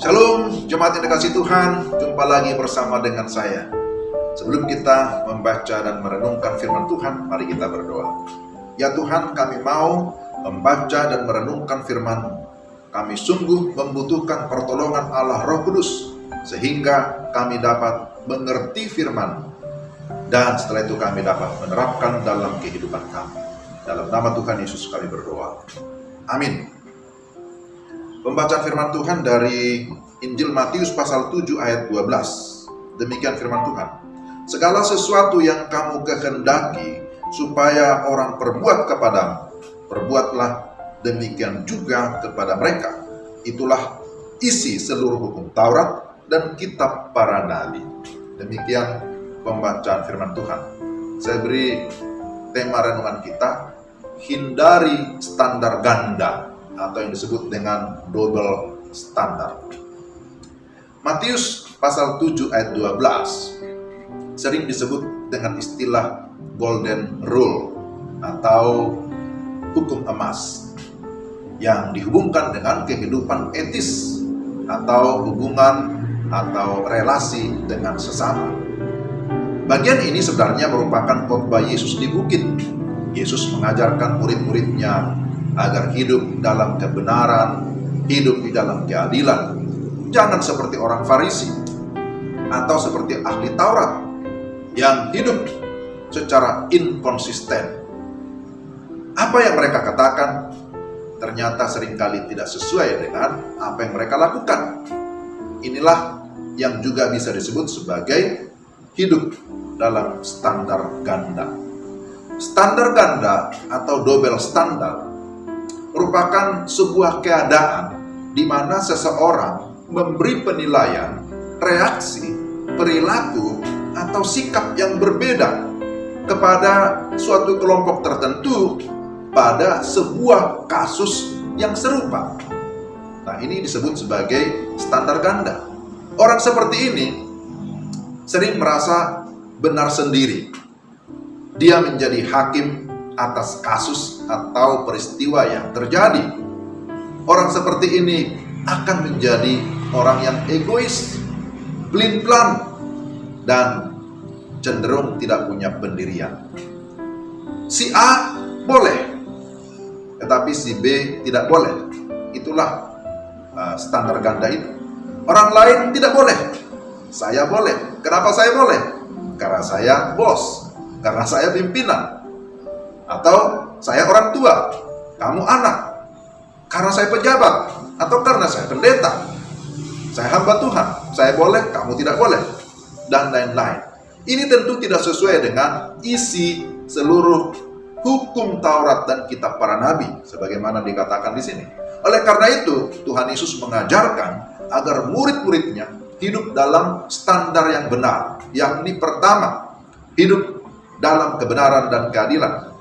Shalom, jemaat yang dikasihi Tuhan, jumpa lagi bersama dengan saya. Sebelum kita membaca dan merenungkan firman Tuhan, mari kita berdoa. Ya Tuhan, kami mau membaca dan merenungkan firman-Mu. Kami sungguh membutuhkan pertolongan Allah Roh Kudus, sehingga kami dapat mengerti firman-Mu. Dan setelah itu kami dapat menerapkan dalam kehidupan kami. Dalam nama Tuhan Yesus kami berdoa. Amin. Pembacaan firman Tuhan dari Injil Matius pasal 7 ayat 12. Demikian firman Tuhan. Segala sesuatu yang kamu kehendaki supaya orang perbuat kepadamu, perbuatlah demikian juga kepada mereka. Itulah isi seluruh hukum Taurat dan kitab para nabi. Demikian pembacaan firman Tuhan. Saya beri tema renungan kita, hindari standar ganda, atau yang disebut dengan double standard. Matius pasal 7 ayat 12 sering disebut dengan istilah golden rule atau hukum emas yang dihubungkan dengan kehidupan etis atau hubungan atau relasi dengan sesama. Bagian ini sebenarnya merupakan khotbah Yesus di bukit. Yesus mengajarkan murid-muridnya agar hidup dalam kebenaran, hidup di dalam keadilan. Jangan seperti orang Farisi atau seperti ahli Taurat yang hidup secara inkonsisten. Apa yang mereka katakan ternyata seringkali tidak sesuai dengan apa yang mereka lakukan. Inilah yang juga bisa disebut sebagai hidup dalam standar ganda. Standar ganda atau double standard merupakan sebuah keadaan di mana seseorang memberi penilaian, reaksi, perilaku, atau sikap yang berbeda kepada suatu kelompok tertentu pada sebuah kasus yang serupa. Nah, ini disebut sebagai standar ganda. Orang seperti ini sering merasa benar sendiri. Dia menjadi hakim atas kasus atau peristiwa yang terjadi. Orang seperti ini akan menjadi orang yang egois, pelin-pelan, dan cenderung tidak punya pendirian. Si A boleh, tetapi si B tidak boleh. Itulah standar ganda itu. Orang lain tidak boleh, saya boleh. Kenapa saya boleh? Karena saya bos, karena saya pimpinan. Atau saya orang tua, kamu anak, karena saya pejabat, atau karena saya pendeta, saya hamba Tuhan, saya boleh, kamu tidak boleh, dan lain-lain. Ini tentu tidak sesuai dengan isi seluruh hukum Taurat dan kitab para nabi, sebagaimana dikatakan di sini. Oleh karena itu, Tuhan Yesus mengajarkan agar murid-muridnya hidup dalam standar yang benar, yakni pertama, hidup dalam kebenaran dan keadilan.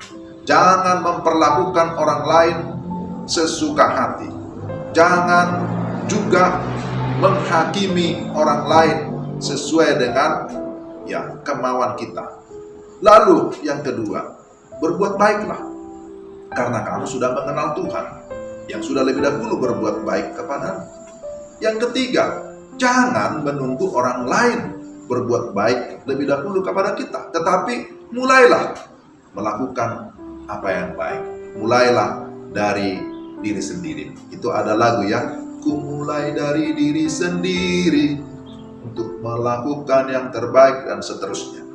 Jangan memperlakukan orang lain sesuka hati. Jangan juga menghakimi orang lain sesuai dengan kemauan kita. Lalu yang kedua, berbuat baiklah. Karena kamu sudah mengenal Tuhan yang sudah lebih dahulu berbuat baik kepadamu. Yang ketiga, jangan menunggu orang lain berbuat baik lebih dahulu kepada kita. Tetapi mulailah melakukan apa yang baik. Mulailah dari diri sendiri. Itu ada lagu ya, ku mulai dari diri sendiri untuk melakukan yang terbaik dan seterusnya.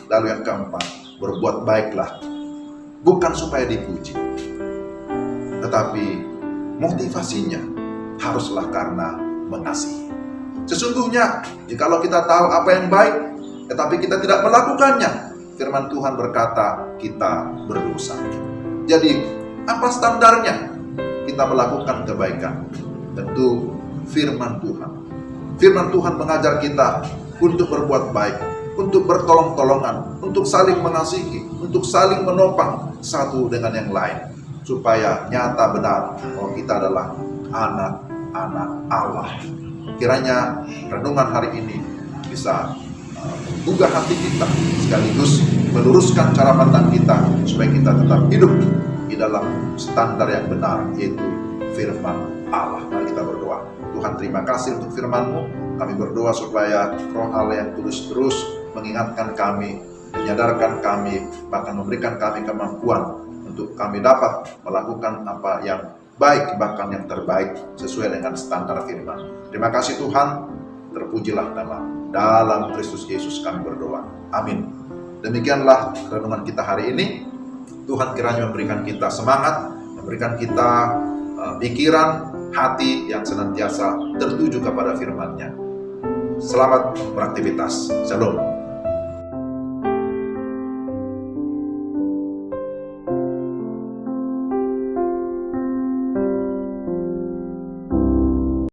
Lalu yang keempat, berbuat baiklah. Bukan supaya dipuji, tetapi motivasinya haruslah karena mengasihi. Sesungguhnya jikalau kita tahu apa yang baik tetapi kita tidak melakukannya, firman Tuhan berkata kita berdosa. Jadi apa standarnya kita melakukan kebaikan? Tentu firman Tuhan. Firman Tuhan mengajar kita untuk berbuat baik, untuk bertolong-tolongan, untuk saling mengasihi, untuk saling menopang satu dengan yang lain, supaya nyata benar bahwa kita adalah anak-anak Allah. Kiranya renungan hari ini bisa menggugah hati kita, sekaligus meluruskan cara pandang kita, supaya kita tetap hidup di dalam standar yang benar, yaitu firman Allah. Mari kita berdoa. Tuhan, terima kasih untuk firman-Mu. Kami berdoa supaya Roh Allah yang terus mengingatkan kami, menyadarkan kami, bahkan memberikan kami kemampuan untuk kami dapat melakukan apa yang baik, bahkan yang terbaik sesuai dengan standar firman. Terima kasih Tuhan, terpujilah dalam Kristus Yesus kami berdoa. Amin. Demikianlah renungan kita hari ini. Tuhan kiranya memberikan kita semangat, memberikan kita pikiran, hati yang senantiasa tertuju kepada firman-Nya. Selamat beraktivitas. Shalom.